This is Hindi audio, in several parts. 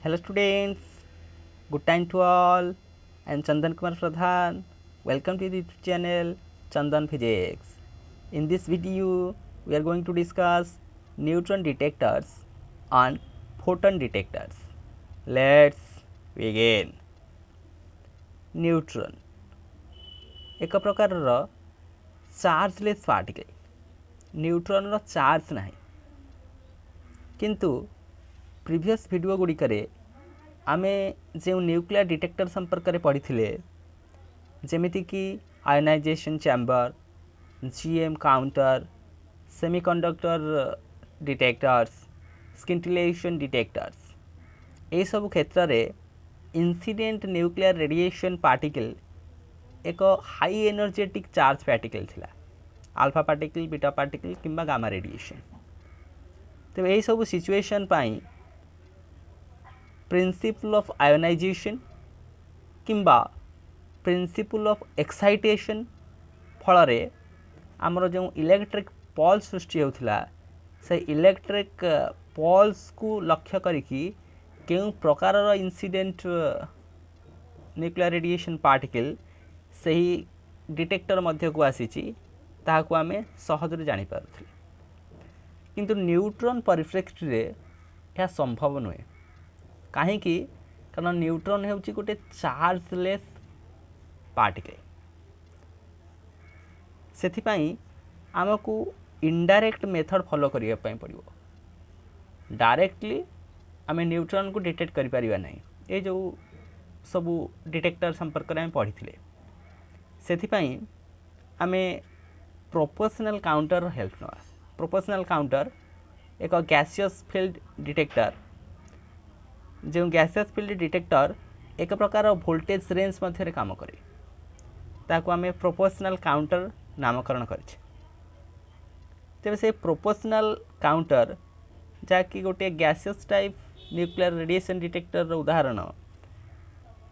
Hello students, good time to all. I am Chandan Kumar Pradhan. Welcome to the YouTube channel Chandan Physics. In this video, we are going to discuss neutron detectors and photon detectors. Let's begin. Neutron एक प्रकारर चार्जलेस पार्टिकल. न्यूट्रॉन रो चार्ज नहीं, किंतु प्रीवियस वीडियो गुड़िकरे आमे जो न्यूक्लियर डिटेक्टर संपर्क में पढ़ी थे जमीती कि ionization chamber, GM counter, semiconductor detectors, scintillation detectors, ये सब क्षेत्र में इंसिडेंट न्यूक्लियर रेडिएशन पार्टिकल एक हाई एनर्जेटिक चार्ज पार्टिकल थिला. अल्फा पार्टिकल, बीटा पार्टिकल किंबा गामा रेडिएशन. तो यही सब सिचुएशन पाई प्रिंसिपल ऑफ आयोनाइजेशन किंबा प्रिंसिपल ऑफ एक्साइटेशन फल आमर जो इलेक्ट्रिक पल्स सृष्टि होता से इलेक्ट्रिक पल्स को लक्ष्य करिकी केउ प्रकार इंसिडेंट न्यूक्लियर रेडिएशन पार्टिकल सही डिटेक्टर मध्य को आसीची ताहाकु आमे सहजरे जानि पारुथिले. किंतु न्यूट्रॉन परिप्रेक्षी रे यह संभव नुहे. कहीं कारण न्यूट्रॉन होची गोटे चार्जलेस पार्टिकल. सेथिपाई आमको इनडायरेक्ट मेथड फॉलो करिया पई पड़िबो. डायरेक्टली आमे न्यूट्रॉन को डिटेक्ट करि परिबा नाही. ए जो सब डिटेक्टर संपर्क रे पढ़ी थिले सेथिपाई आमे प्रोपोर्शनल काउंटर हेल्प नवा. प्रोपोर्शनल काउंटर एक गैसियस फील्ड डिटेक्टर. जो गैसियस फील्ड डिटेक्टर एक प्रकार वोल्टेज रेंज मध्य काम करे ताको आमे प्रोपोर्शनल काउंटर नामकरण करिछे. तेबे से प्रोपोर्शनल काउंटर जाकि गोटे gaseous type nuclear radiation detector उदाहरण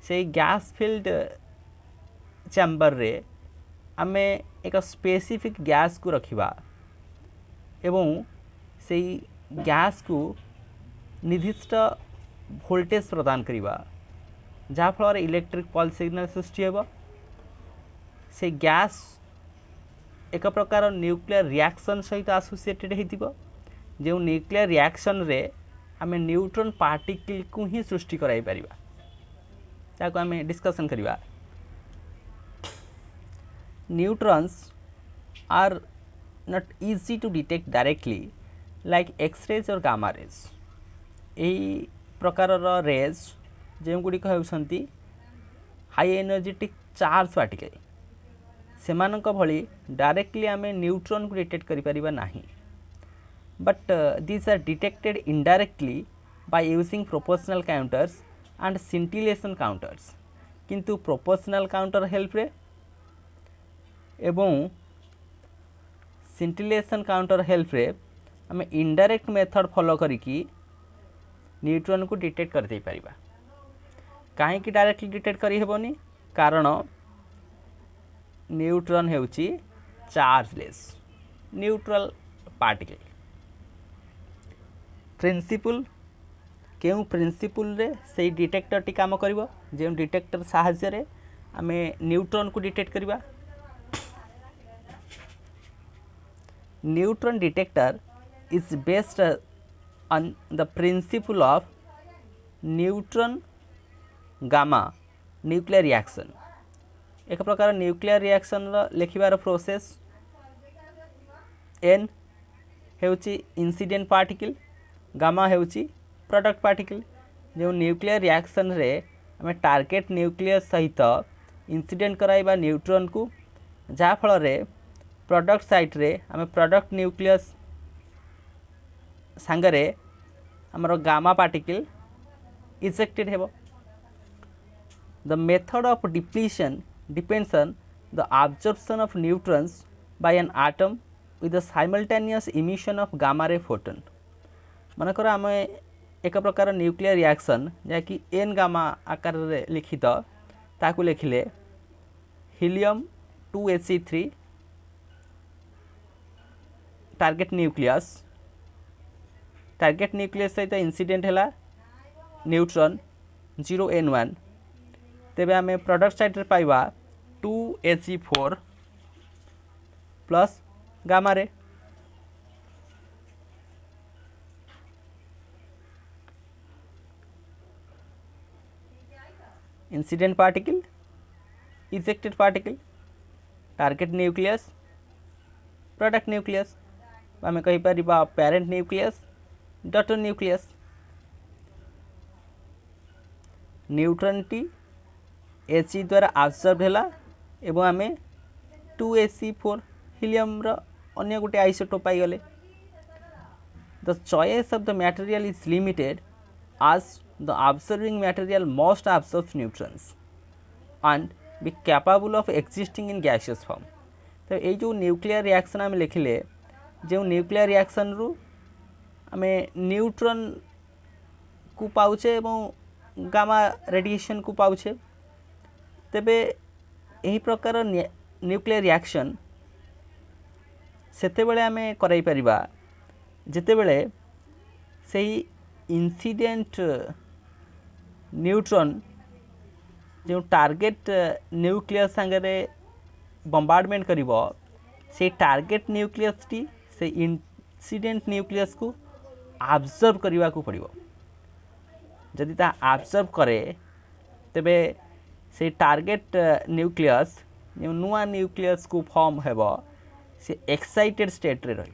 से गैस फील्ड चैम्बर रे आमे एक स्पेसिफिक गैस को रखिबा एवं से गैस को निर्दिष्ट वोल्टेज प्रदान करिबा जहाँ फल इलेक्ट्रिक पल्स सिग्नल सृष्टि हेबो. से गैस एक प्रकार न्यूक्लियर रिएक्शन सहित एसोसिएटेड हेतिबो. जो न्यूक्लियर रिएक्शन रे आमे न्यूट्रॉन पार्टिकल को ही सृष्टि कराई परिबा ताको आमे डिस्कशन करिबा. Neutrons are not easy to detect directly like X-rays or gamma rays. यही प्रकार रेज जो गुड़िक होती हाई एनर्जेटिक चार्ज पार्टिकल से भली डायरेक्टली आम न्यूट्रॉन को डिटेक्ट करिपरिबा नाही. But this are detected indirectly by using proportional counters and scintillation counters. किंतु प्रोपोर्शनल काउंटर हेल्प रे एवं सिंटिलेशन काउंटर हेल्प रे आम इनडायरेक्ट मेथड फॉलो करिकी न्यूट्रॉन को डिटेक्ट कर दे परिबा. कहीं डायरेक्टली डिटेक्ट करी हेबोनी कारण न्यूट्रॉन हेउची चार्जलेस न्यूट्रल पार्टिकल. प्रिंसिपल केउ प्रिंसिपल रे से डिटेक्टर टी काम करिवो जे डिटेक्टर सहायता रे आमे न्यूट्रॉन को डिटेक्ट करिबा. Neutron detector is based on the principle of neutron gamma nuclear reaction. एक प्रकार न्यूक्लियर रिएक्शन लिखिबार प्रोसेस. एन हेउची इंसिडेंट पार्टिकल, गामा हेउची प्रोडक्ट पार्टिकल. जो न्यूक्लियर रिएक्शन रे आम टार्गेट न्यूक्लियस सहित इंसिडेंट कराइबा न्यूट्रॉन को जहाँ फल रे प्रोडक्ट साइट रे आम प्रोडक्ट न्यूक्लियस सांगरे आमर गामा पार्टिकल इजेक्टेड हेबो. The method of depletion depends on the absorption of neutrons by an atom with the simultaneous emission of gamma ray photon. मनकर आम एक प्रकार न्यूक्लियर रिएक्शन जहाँकि एन गामा आकार रे लिखित ताकू लिखिले हीलियम 2He3 टार्गेट न्यूक्लियस सहित इंसिडेंट है न्यूट्रॉन 0n1 तेबे आमे प्रोडक्ट साइड रे पाइबा 2Ag4 plus gamma ray incident particle ejected particle target nucleus product nucleus आमे कहि परिबा parent nucleus daughter nucleus neutron टी He द्वारा आब्सर्व हैला एवं आमे 2Ac4 हीलियम रो अन्य गोटे आइसोटोप पाई गले the choice of the material is limited as the observing material must absorb neutrons and be capable of existing in gaseous form तो ये जो न्यूक्लियर रिएक्शन आम लिखिले जो न्यूक्लियर रिएक्शन रु आमे न्यूट्रॉन को पाउछे एवं गामा रेडिएशन को पाउछे तेबे यही प्रकार न्यूक्लियर रिएक्शन सेते बेले आमे कराई परिबा जेते बेले सेही इंसिडेंट न्यूट्रॉन जो टार्गेट न्यूक्लियस संगे बम्बार्डमेंट करिवो से टार्गेट न्यूक्लियस टी से इंसिडेंट न्यूक्लियस को ऑब्जर्व करने को पड़ो जदि ता ऑब्जर्व करे तेबे से टार्गेट न्यूक्लियस जो नुआ न्यूक्लियस को फॉर्म हेबो से एक्साइटेड स्टेट रे रही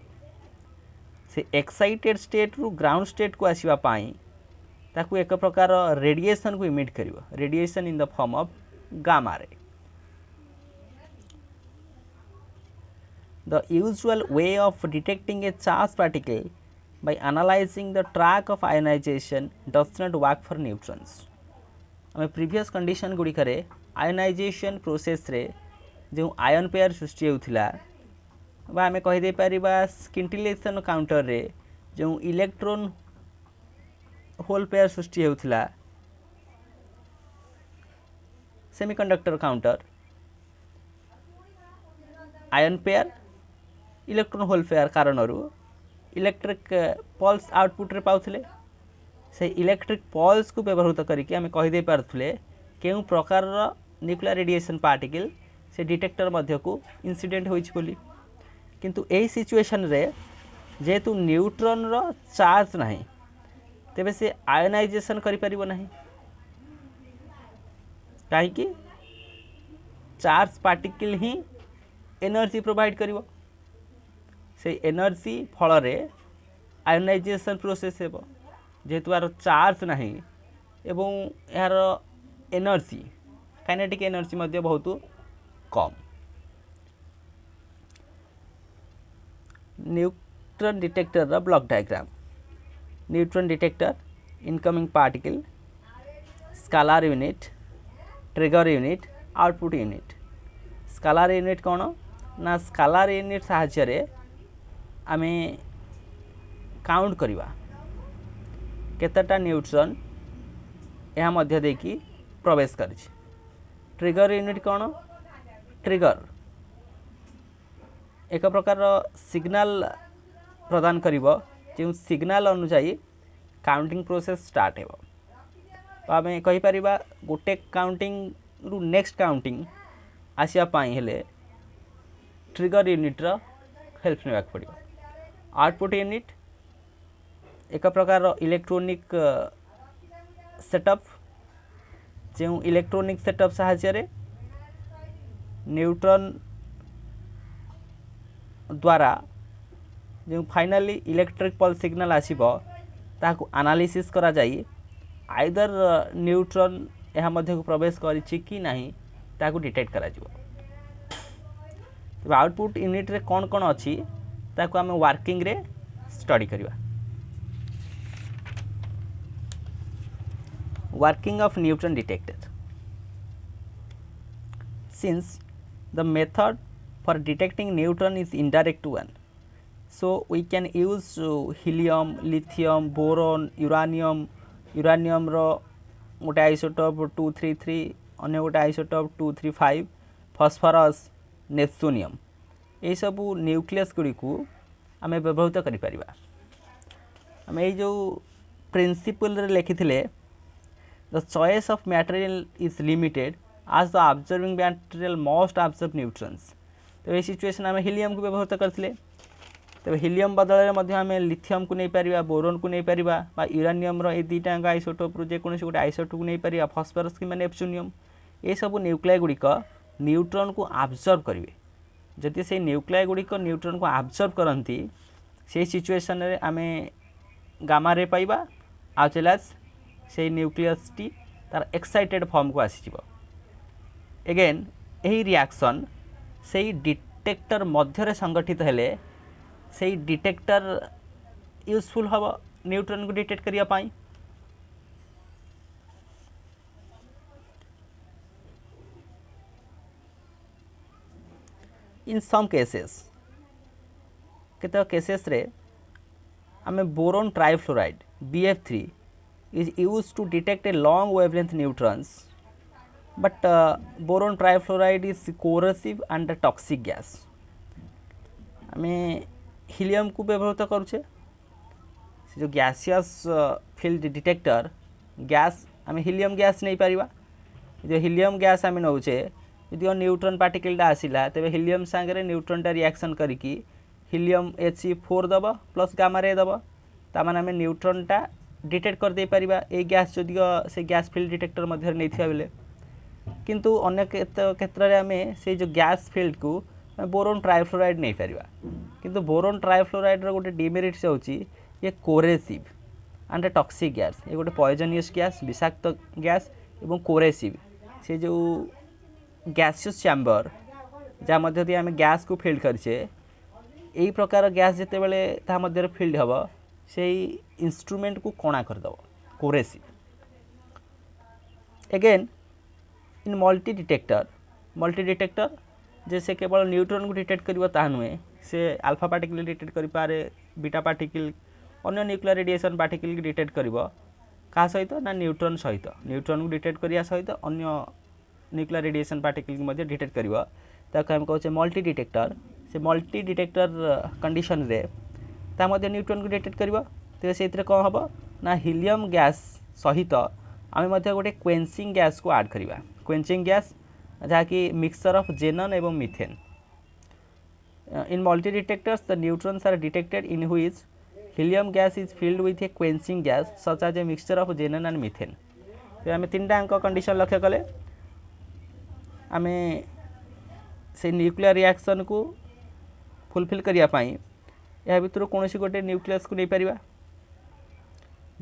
से एक्साइटेड स्टेट रु ग्राउंड स्टेट को आसीबा पाई ताकू एक प्रकार रेडिएशन को इमिट करिवो radiation in the form of gamma ray the usual way of detecting a charge particle by analyzing the track of ionization does not work for neutrons आम प्रीवियस कंडीशन गुड़ी करे आयोनाइजेशन प्रोसेस रे जो आयन पेयर सृष्टि होउथिला बा आमे कहि दे परिबा स्किंटिलेशन काउंटर रे जो इलेक्ट्रॉन होल पेयर सृष्टि होउथिला semiconductor counter ion pair electron hole pair कारणरू इलेक्ट्रिक पल्स आउटपुट रे पाउथिले से इलेक्ट्रिक पल्स को व्यवहार करके आमे कहि दे पारथुले केउ प्रकार न्यूक्लियर रेडिएशन पार्टिकल से डिटेक्टर मध्य को इंसिडेंट होइछ बोली किंतु एही सिचुएशन रे जेतु न्यूट्रॉन रो चार्ज नहीं तेबे से आयोनाइजेशन करि परिबो नहीं काहे कि चार्ज पार्टिकल ही एनर्जी प्रोवाइड करिवो से एनर्जी फल रे आयोनाइजेशन प्रोसेस हेबो जेतु आर चार्ज नहीं एवं यार एनर्जी काइनेटिक एनर्जी मध्य बहुत कम न्यूट्रॉन डिटेक्टर रा block diagram neutron detector incoming particle scalar unit trigger unit output unit scalar unit कौन ना स्केलर यूनिट साहाय्य रे आमे काउंट करवा केतटा न्यूट्रॉन यहाँ मध्य देखी प्रवेश कर ट्रिगर यूनिट कौन ट्रिगर एक प्रकार सिग्नल प्रदान करिवो जो सिग्नल अनुसार काउंटिंग प्रोसेस स्टार्ट हेबो तो आमे कहि परिबा गोटे काउंटिंग रु नेक्स्ट काउंटिंग आसिया पाई हेले ट्रिगर यूनिट रो हेल्प नेबाक पड़िबो आउटपुट यूनिट एक प्रकार इलेक्ट्रॉनिक सेटअप जो इलेक्ट्रॉनिक सेटअप साहाय्य न्यूट्रॉन द्वारा जो फाइनली इलेक्ट्रिक पल्स सिग्नल आसीबो ताकू एनालिसिस करा जाई आइदर न्यूट्रॉन यह मध्य को प्रवेश करिछि कि नहीं ताकू डिटेक्ट करा जिवो तो आउटपुट यूनिट रे कौन कौन अछि ताकू आमे वर्किंग रे स्टडी करबा working of neutron detector since the method for detecting neutron is indirect one so we can use helium lithium boron uranium ro गोटे आइसोटोप 233 अन्य गोटे आइसोटोप 235 फॉस्फोरस नेप्टूनियम ये सब न्यूक्लियस गुड़ी को आम व्यवहृत करें आम ये जो प्रिंसिपल रे लिखी The choice of material is limited as the observing material must observe neutrons. तो ये सिचुएशन आम हिलियम को व्यवहार करते तेज हिलियम बदल आम लिथियम को नहीं पार बोरोन को नहीं पार यूरानियम ये दुईटा आइसोटोप जेको गोटे आइसोटोप को नहीं पार फस्फरस कि नेपच्यूनियम ये सब न्यूक्लियाई गुड़िक न्यूट्रॉन को आब्जर्व करेंगे जदि से न्यूक्लियाई गुड़िक न्यूट्रॉन को आब्जर्व करती से सिचुएशन रे आम गामा रे पाइबा आउचेलास से न्यूक्लियस टी तार एक्साइटेड फॉर्म को आसीजिव एगेन यही रिएक्शन से डिटेक्टर मध्य संगठित हेले से डिटेक्टर यूजफुल हम न्यूट्रॉन को डिटेक्ट करने इन सम केसेस केते केसेस रे आम boron trifluoride BF3 is used to detect a long wavelength neutrons, but boron trifluoride is corrosive and a toxic gas. आमे हीलियम को व्यवहार करुचे जो गैसियस फील्ड डिटेक्टर गैस आम हीलियम गैस नहीं पारिबा जो हीलियम गैस आम नौचे यदि न्यूट्रॉन पार्टिकलटा आसिला तेरे हीलियम सांगे न्यूट्रॉनटा रिएक्शन करिकी हीलियम He4 दब प्लस गामा रे दब तामान आम न्यूट्रॉनटा डिटेक्ट कर दे पारिबा ए गैस जदि से गैस फील्ड डिटेक्टर मध्य नहीं बेले किंतु अन्य क्षेत्र में आम से जो गैस फील्ड को बोरोन ट्राइफ्लोराइड नहीं पारिबा किंतु बोरोन ट्राइफ्लोराइड रो गोटे डिमेरिट से होची ये कोरेसिव एंड टॉक्सिक गैस ये गोटे पॉइजनियस गैस विषाक्त गैस एवं कोरेसिव से जो गैसियस चैम्बर जहाँ मध्य आम गैस को फिल्ड करछे यही प्रकार गैस जिते बड़े ता मध्य फिल्ड हम से इंस्ट्रूमेंट को कणा करदेव कोरेसिव एगेन इन मल्टी डिटेक्टर जैसे केवल न्यूट्रॉन को डिटेक्ट करिवो ता नुहे से अल्फा पार्टिकल डिटेक्ट करि पारे बीटा पार्टिकल अन्य न्यूक्लियर रेडिएशन पार्टिकल की डिटेक्ट करिवो का सहित ना न्यूट्रॉन को डिटेक्ट करिया सहित अन्य न्यूक्लियर रेडिएशन पार्टिकल की मध्य डिटेक्ट करिवो ताको हम कहूचे मल्टी डिटेक्टर से मल्टी डिटेक्टर कंडीशन रे ता मध्य न्यूट्रॉन को डिटेक्ट करिवो तो से कौन हम ना हीलियम गैस सहित आम गोटे क्वेंचिंग गैस को ऐड करिवा क्वेंचिंग गैस जहाँकि मिक्सचर ऑफ जेनन एवं methane in multi detectors the neutrons are detected in which helium gas is filled with a quenching gas such as a mixture of xenon and methane तो आम तीन टाक कंडीशन लक्ष्य कले आम से न्यूक्लियर रिएक्शन को फुलफिल करने या भितर कौन गोटे न्यूक्लियस को नहीं पारिबा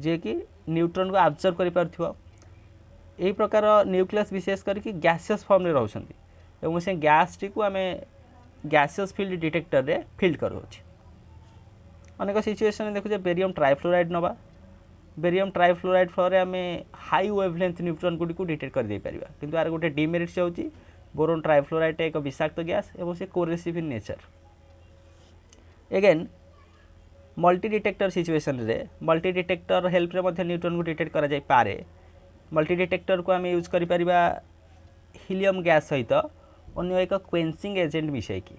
जे कि न्यूट्रॉन को आब्जर्व कर पारथिबो यही प्रकार न्यूक्लियस विशेष करके गैसियस फॉर्म रे रहउछन्ती एवं से गैस टी को आम गैसियस फील्ड डिटेक्टर रे फील्ड करूछि अनेक सिचुएशन देखुचे बेरियम ट्राइफ्लोराइड नबा बेरियम ट्राइफ्लोराइड फल आम हाई वेवलेंथ न्यूट्रॉन गुडी को डिटेक्ट कर दे पारिबा किंतु आर गोटे डिमेरिट से होछि बोरोन ट्राइफ्लोराइड एक विषाक्त गैस एवं से corrosive in nature again multi detector situation रे मल्टी डिटेक्टर हेल्प रे मध्य न्यूट्रॉन को डिटेक्ट करा जाय पारे मल्टी डिटेक्टर को आम यूज करि परिबा हीलियम गैस सहित अन्य एक क्वेंचिंग एजेंट मिसाइकी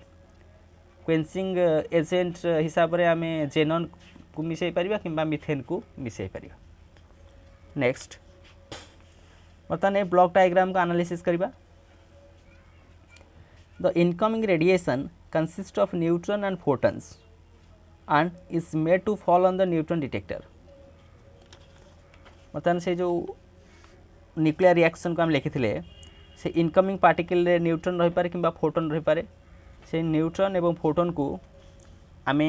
क्वेंचिंग एजेंट हिसाब रे आम जेनन को मिसाई परिबा किंबा मिथेन को मिसाई परिबा नेक्स्ट बर्तमान ब्लॉक डायग्राम को एनालिसिस करिबा the incoming radiation consists of neutron and photons and is made to fall on the neutron detector मतलब से जो न्यूक्लियर रिएक्शन को हम लिखी से इनकमिंग पार्टिकल रे न्यूट्रॉन रही पारे किंबा फोटोन रही पारे से न्यूट्रॉन एवं फोटोन को आम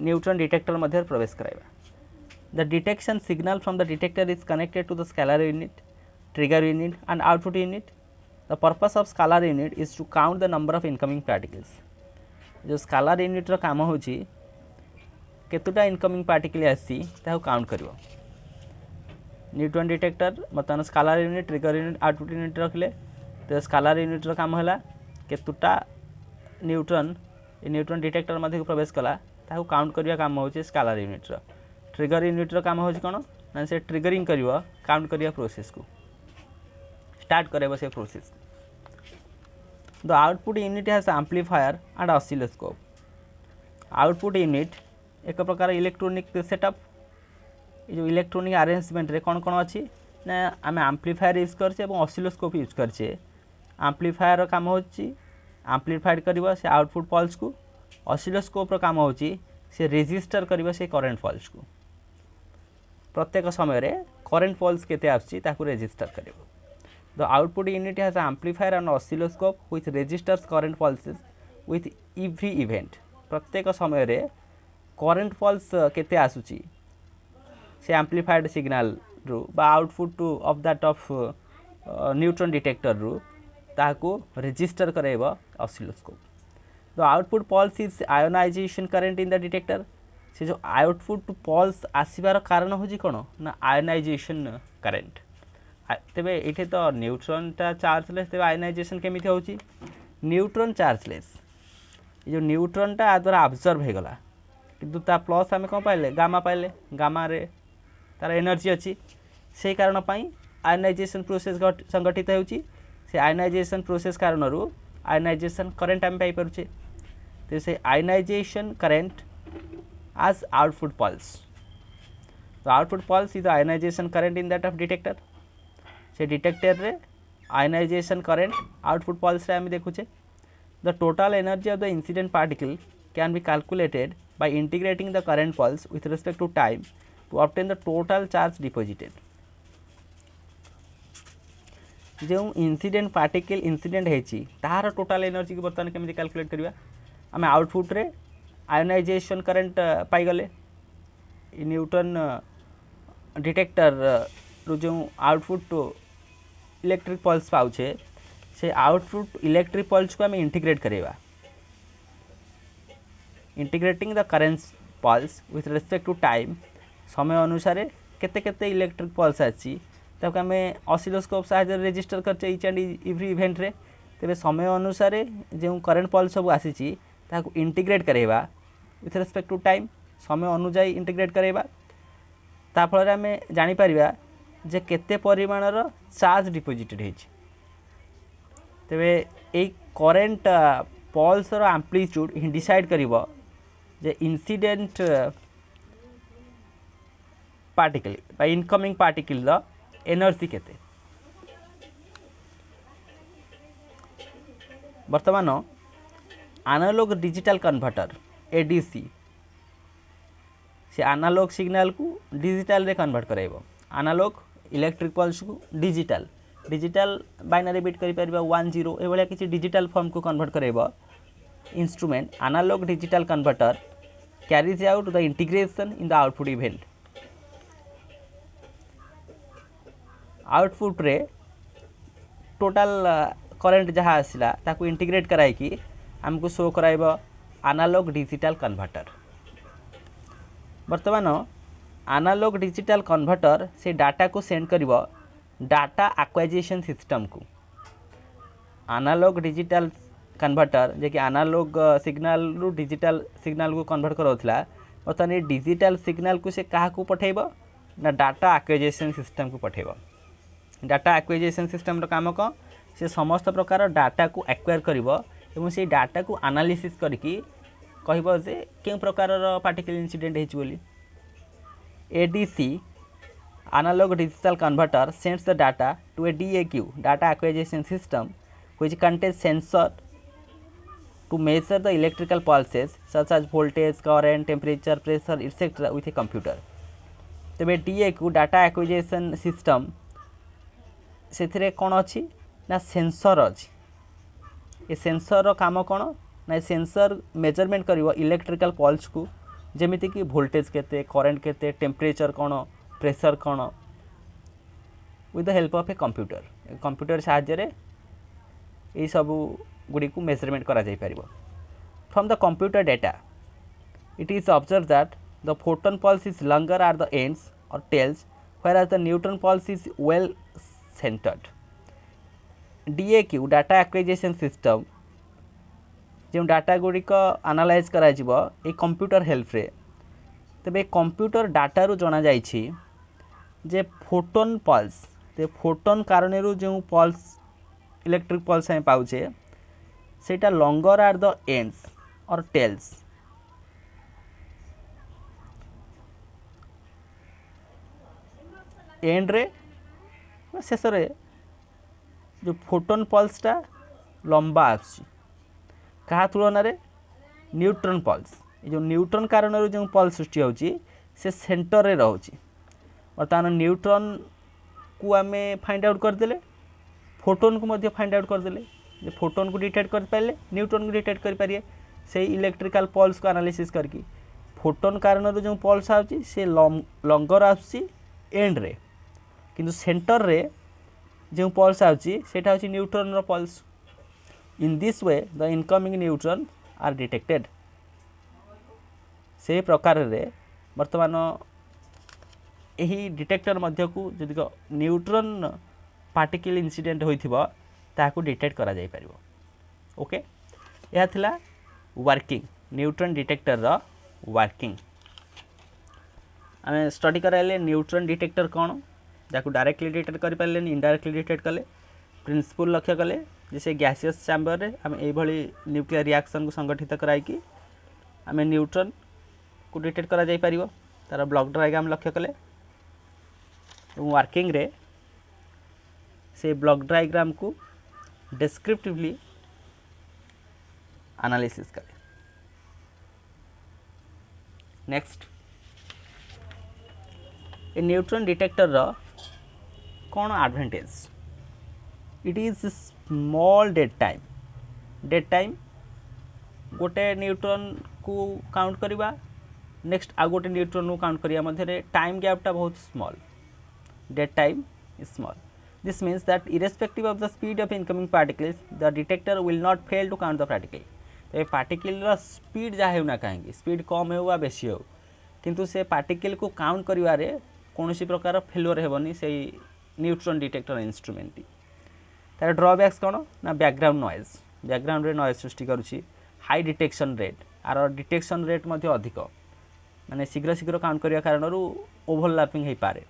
न्यूट्रॉन डिटेक्टर मध्य प्रवेश कराइबा the detection signal from the detector is connected to the scaler unit trigger unit and output unit the purpose of scaler unit is to count the number of incoming particles जो स्केलर यूनिट रो काम होची केतुटा इनकमिंग पार्टिकल आसी ताको काउंट करिवो न्यूट्रॉन डिटेक्टर मतलब scaler unit trigger unit output unit रखले तो स्केलर यूनिट रो काम होला केतुटा न्यूट्रॉन ए न्यूट्रॉन डिटेक्टर मध्य प्रवेश कला ताको काउंट करिया काम होची स्केलर यूनिट रो ट्रिगर यूनिट रो काम होची कोन ना से ट्रिगरिंग करिवो काउंट करिया प्रोसेस को स्टार्ट करेबो से process The output unit has amplifier and oscilloscope. Output unit एक प्रकार इलेक्ट्रोनिक सेटअप जो इलेक्ट्रोनिक अरेंजमेंट रे कौन कौन अच्छी ना आम आम्प्लीफायर यूज करछे और ऑसिलोस्कोप यूज करछे। आम्प्लीफायर काम होची आम्प्लीफाइड करिवो से आउटपुट पल्स को, ऑसिलोस्कोप काम होची से रेजिस्टर करिवो से करंट पल्स को। प्रत्येक समय रे करंट पल्स केते आछि ताकू रेजिस्टर करिवो। The output unit has amplifier and oscilloscope which registers current pulses with every event. प्रत्येक समय रे करंट पल्स केते आसुची से एम्प्लीफाइड सिग्नल रु बा output of that of neutron detector रु ताकू रेजिस्टर करेबो oscilloscope. The output pulse is ionization current in the detector. से जो आउटपुट पल्स आसबार कारण हो कौन ना आयोनाइजेशन करंट। तेबे ये तो न्यूट्रॉनटा चार्जलेस, तेज आयोनाइजेशन केमी हो न्यूट्रॉन चार्जलेस। ये जो न्यूट्रॉनटा आ द्वारा अब्जर्व हो गला किंतु ता प्लस आम कौन पाइले गामा पाइले, गामा रे तार एनर्जी अच्छी से कारण आयोनाइजेशन प्रोसेस संगठित होची। से आयोनाइजेशन प्रोसेस कारण आयोनाइजेशन करंट आम पाई पारुछे। तो से ionization current as output pulse. The output pulse is the ionization current in that of detector. से डिटेक्टर रे आयोनाइजेशन करंट आउटपुट पल्स रे आम देखुचे। The total energy of the incident particle can be calculated by integrating the current pulse with respect to time to obtain the total charge deposited. जो इंसिडेंट पार्टिकल इंसिडेंट है तार टोटल एनर्जी को बर्तमान केमी कैलकुलेट करवा। आम आउटपुट रे आयोनाइजेशन करंट पाईगले न्यूट्रॉन डिटेक्टर रू जो आउटपुट इलेक्ट्रिक पल्स पाउछे से आउटपुट इलेक्ट्रिक पल्स को आम इंटीग्रेट करवा। Integrating the current pulse with respect to time समय अनुसार केते केते इलेक्ट्रिक पल्स आछि ताको आम ऑसिलोस्कोप सहायता रेजिस्टर करछे इच एंड एवरी इवेंट रे। तेबे समय अनुसार जो करंट पल्स सब आसी ताको इंटीग्रेट करवा विथ रेस्पेक्ट टू टाइम समय अनुजाई इंटीग्रेट करवा। ता फल आम जानी परिबा जे केते परिमाणर चार्ज डिपोजिटेड होइछि। तेबे ए करंट पल्स रो एम्प्लीट्यूड ही डिसाइड करिवो जे इंसिडेंट पार्टिकल बा इनकमिंग पार्टिकल रो एनर्जी केते। वर्तमान एनालॉग डिजिटल कन्वर्टर एडीसी से एनालॉग सिग्नल को डिजिटल रे कन्वर्ट कराइबो। एनालॉग इलेक्ट्रिक पल्स को डिजिटल डिजिटल बाइनरी बिट करि परबा 1 0 ए भलिया किछि डिजिटल फॉर्म को कन्वर्ट कराइबो। Instrument analog digital converter carries out the integration in the output event. Output रे टोटल करंट जहाँ आसला ताकू इंटीग्रेट कराई कि हमको शो कराइबो एनालॉग डिजिटल कन्वर्टर। वर्तमान एनालॉग डिजिटल कन्वर्टर से डाटा को सेंड करिवो डाटा एक्विजिशन सिस्टम को। एनालॉग डिजिटल कन्वर्टर जे कि एनालॉग सिग्नल रु डिजिटल सिग्नल को कन्वर्ट करौथला वर्तमान ये डिजिटल सिग्नल को से कहा को पठेबो ना डाटा एक्विजिशन सिस्टम को पठेबो। डाटा एक्विजिशन सिस्टम रो काम को से समस्त प्रकार डाटा को एक्वायर करिवो एवं से डाटा को एनालिसिस करके कहबो जे के प्रकार पार्टिकल इंसिडेंट हेछि बोली। ADC analog digital converter sends the data to a DAQ data acquisition system which contains sensor to measure the electrical pulses such as voltage current temperature pressure etcetera with a computer. तबे डीएक्यू डाटा एक्विजिशन सिस्टम से कौन अच्छी ना सेंसर अच्छी। ये सेंसर रो काम कौन ना सेंसर मेजरमेंट करिवो इलेक्ट्रिकल पल्स को जेमिति कि वोल्टेज केते करंट केते टेम्परेचर कौन प्रेशर कौन with the help of a computer. Computer साहाय्य ये सब गुड़ी को मेजरमेंट करा जाई परिबो। From the computer data it is observe that the photon pulse is longer are the ends और tails where the neutron pulse is well centred. DAQ data acquisition system जो डाटा गुड़िक एनालाइज करा जिवो ए कंप्यूटर हेल्प रे। तबे कंप्यूटर डाटा रु जाना जाइछि जे फोटोन पल्स ते फोटोन कारण रु जो पल्स इलेक्ट्रिक पल्स हम पाउछे सेटा लॉन्गर आर द एंड्स और टेल्स। एंड रे शेष जो फोटोन पल्सटा लंबा आसुची क्या तुलन में न्यूट्रॉन पल्स जो न्यूट्रॉन कारण जो पल्स सृष्टि होची से सेंटर रे रोची बर्तमान न्यूट्रॉन को आम फाइंड आउट करदे फोटोन को मध्य फाइंड आउट करदे फोटोन को डिटेक्ट कर पारे न्यूट्रॉन को डिटेक्ट कर पारे से इलेक्ट्रिकल पल्स को एनालिसिस करके फोटोन कारण जो पल्स आउची से लंगर आसुची एंड रे किंतु सेंटर रे जो पल्स आउची सेटा होची न्यूट्रॉन रो pulse in this way the incoming neutron are detected से प्रकार रे वर्तमान यही डिटेक्टर मध्य को जदि न्यूट्रॉन पार्टिकल इंसिडेंट होइथिबो ताकू डिटेक्ट करा जाय परिबो ओके यह थिला वर्किंग न्यूट्रॉन डिटेक्टर रो वर्किंग आम स्टडी कराइले न्यूट्रॉन डिटेक्टर कौन जाकू डायरेक्टली डिटेक्ट कर पारे इनडायरेक्टली डिटेक्ट कले प्रिंसिपल लक्ष्य कले जैसे गैसियस चैम्बर रे आम एभली न्यूक्लियर रिएक्शन को संगठित कराई कि आम न्यूट्रॉन को डिटेक्ट करा जाय परिबो तार ब्लॉक डायग्राम लक्ष्य कले वर्किंग रे से ब्लॉक डायग्राम को डिस्क्रिप्टिवली एनालिसिस कले नेक्स्ट ए न्यूट्रॉन डिटेक्टर रो कौन advantage it is small dead time गोटे न्यूट्रॉन को काउंट करवा नेक्स्ट आ गोटे न्यूट्रॉन को काउंट करिया मध्य टाइम गैपटा बहुत small dead time is small this means that irrespective of the speed of incoming particles the detector will not fail to count the particle तो ये पार्टिकल स्पीड जहाँ होना कहीं स्पीड कम हो बेसी हो किंतु से पार्टिकल को काउंट करिवारे कौन सी प्रकार फेल्योर हेबनी से न्यूट्रॉन डिटेक्टर इंस्ट्रूमेंट तार ड्रॉबैक्स कौन ना बैकग्राउंड रे नॉइज सृष्टि करुच्ची हाई डिटेक्शन रेट आर डिटेक्शन रेट अधिक माने शीघ्र शीघ्र काउंट करने कारण ओभरलैपिंग हो पारे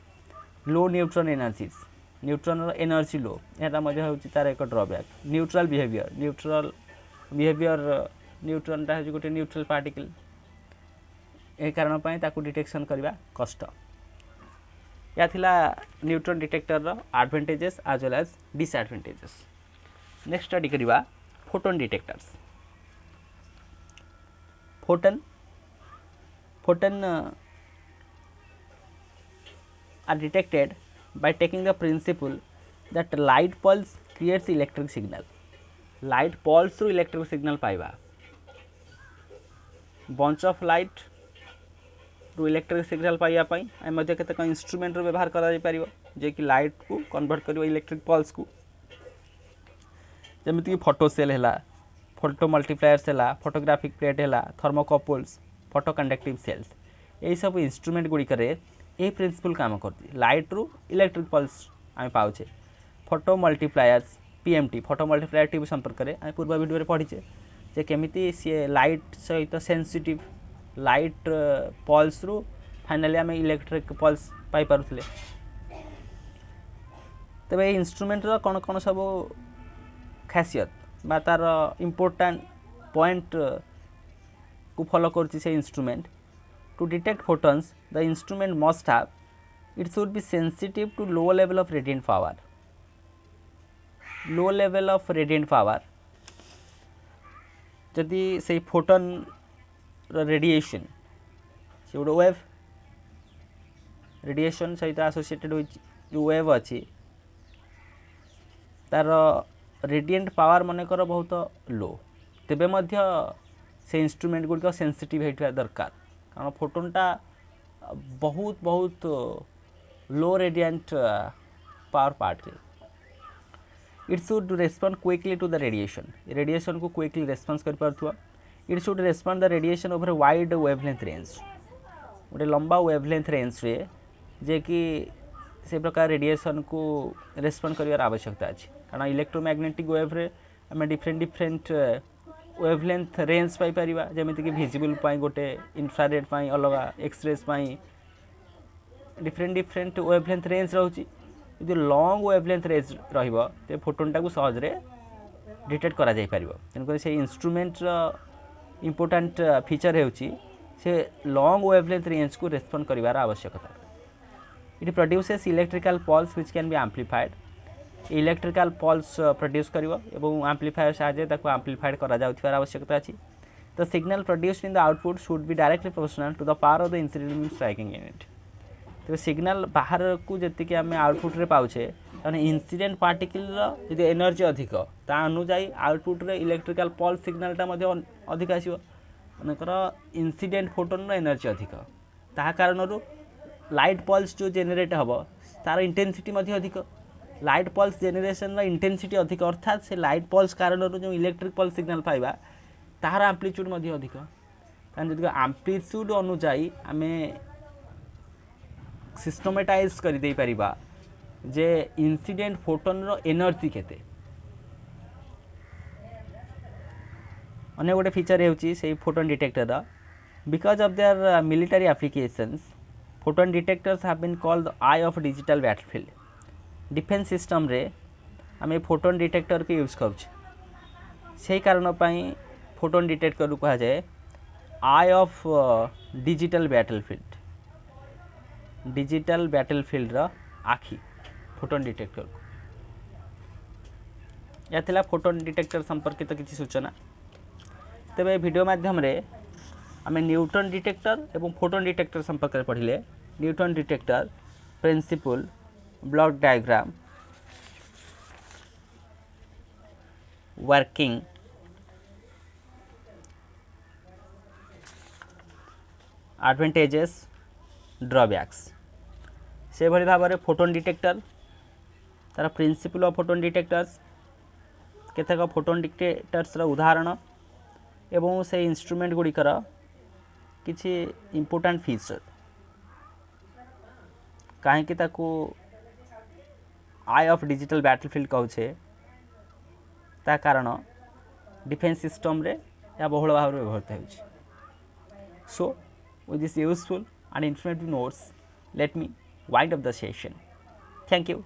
लो न्यूट्रॉन एनर्जी लो यहाँ हूँ तार एक ड्रॉबैक न्यूट्रल बिहेवियर न्यूट्रॉन टा गोटे न्यूट्रल पार्टिकल ए कारण ताकू डिटेक्शन करवा कष्ट या थिला न्यूट्रॉन डिटेक्टर रो advantages as well as disadvantages next study करवा photon detectors photon are detected by taking the principle that light pulse creates electric signal light pulse through electric signal पाइबा bunch of light to electric signal पाइबा पई आ मध्ये केते का इंस्ट्रूमेंट रो व्यवहार करा जाय परिबो जे कि लाइट को कन्वर्ट करिवो इलेक्ट्रिक पल्स को जेमिति फोटो सेल हैला फोटो मल्टीप्लायर्स हैला फोटोग्राफिक प्लेट हैला थर्मोकपल्स फोटो कंडक्टिव सेल्स यही सब इंस्ट्रूमेंट गुडी करे ये प्रिंसिपल काम करती लाइट रु इलेक्ट्रिक पल्स आम पाचे photo multipliers PMT photo multiplier टी संपर्क में आम पूर्व वीडियो पढ़ीचे जे केमिति सी लाइट सहित सेंसिटिव लाइट पल्स रु फाइनली आम इलेक्ट्रिक पल्स पाई पारुथिले तबे इंस्ट्रूमेंट रो कौन कौन सब खासियत बा तार इम्पोर्टेंट पॉइंट को फॉलो करती से instrument To detect photons, the instrument must have, it should be sensitive to low level of radiant power. Low level of radiant power. जदि से फोटोन रेडिएशन से गोटे वेव रेडिएशन सहित एसोसिएटेड जो वेव अच्छी तार रेडिएंट पावर मनकर बहुत लो तेबे मध्य से इंस्ट्रूमेंट गुड़िक सेंसिटिव होता दरकार कारण फोटोनटा बहुत बहुत low radiant power particle it should respond quickly to the radiation को क्विकली रेस्पॉन्स कर पारथुआ it should respond the radiation over wide wavelength range गोटे लंबा वेवलेंथ रेंज रे जे कि से प्रकार रेडिएशन को रेस्पॉन्ड कर आवश्यकता अच्छी कारण इलेक्ट्रोमैग्नेटिक वेव रे आम डिफरेंट वेवलेंथ रेंज पाई परिबा जेमिति कि विजिबल पाई गोटे इंफ्रारेड पाई अलग एक्सरेज पाई डिफरेंट वेवलेंथ रेंज रहउची यदि लॉन्ग वेवलेंथ रेंज रहिबो ते फोटोनटा को सहज रे डिटेक्ट करा जाय परिबो तेनको से इंस्ट्रूमेंट रो इंपोर्टेंट फीचर हेउची से लॉन्ग वेवलेंथ रेंज को रेस्पॉन्ड करिवार आवश्यकता it produces electrical pulse which can be amplified electrical pulse produce करिवो एवं एम्प्लीफायर साहाय्य ताको एम्प्लीफाइड करा जाउथिबार आवश्यकता अछि the signal produced in the output should be directly proportional to the power of the incident beam striking unit तो सिग्नल बाहर को जति आम आउटपुट रे पाउछे ताने इंसिडेंट पार्टिकल यदि एनर्जी अधिक ता अनुजाई आउटपुट रे इलेक्ट्रिकल पल्स सिग्नलटा मध्ये अधिक आसीबो मनकर इंसिडेंट फोटोन रो एनर्जी अधिक ता कारणरू लाइट पल्स जो जेनेरेट हबो तार इंटेंसिटी मध्ये अधिक लाइट पल्स जेनेरेशन रो इंटेंसिटी अधिक अर्थात से लाइट पल्स कारणरू जो इलेक्ट्रिक पल्स सिग्नल पाइबा तार एम्प्लीट्यूड मध्ये अधिक तान जदि एम्प्लीट्यूड अनुजाई आमे सिस्टमेटाइज कर दे परिबा जे इंसिडेंट फोटोन रो एनर्जी केते अने गोटे फीचर हेउची से फोटोन डिटेक्टर रा because of their military applications photon detectors have been called the eye of digital battlefield defence system रे आमे फोटोन डिटेक्टर के यूज करूछ से कारण पई फोटोन डिटेक्टर को कहा जाए आई ऑफ डिजिटल बैटलफील्ड रा आखि फोटोन डिटेक्टर को या थिला फोटोन डिटेक्टर संपर्कित किसी सूचना तेबे वीडियो माध्यम रे आमे न्यूट्रॉन डिटेक्टर एवं फोटोन डिटेक्टर संपर्क में पढ़िले neutron detector principle block diagram working advantages drawbacks से भली भाव में फोटोन डिटेक्टर तार प्रिंसिपल ऑफ फोटोन डिटेक्टर्स केतेक फोटोन डिटेक्टर्स उदाहरण एवं से इंस्ट्रूमेंट गुड़िकर किछि इम्पोर्टेंट फीचर कहीं ताकू आई ऑफ डिजिटल बैटलफील्ड कहूचे ता कारण डिफेंस सिस्टम रे या बहुल भाव में व्यवहृत हो सो with this useful and informative notes let me wind up the session. Thank you.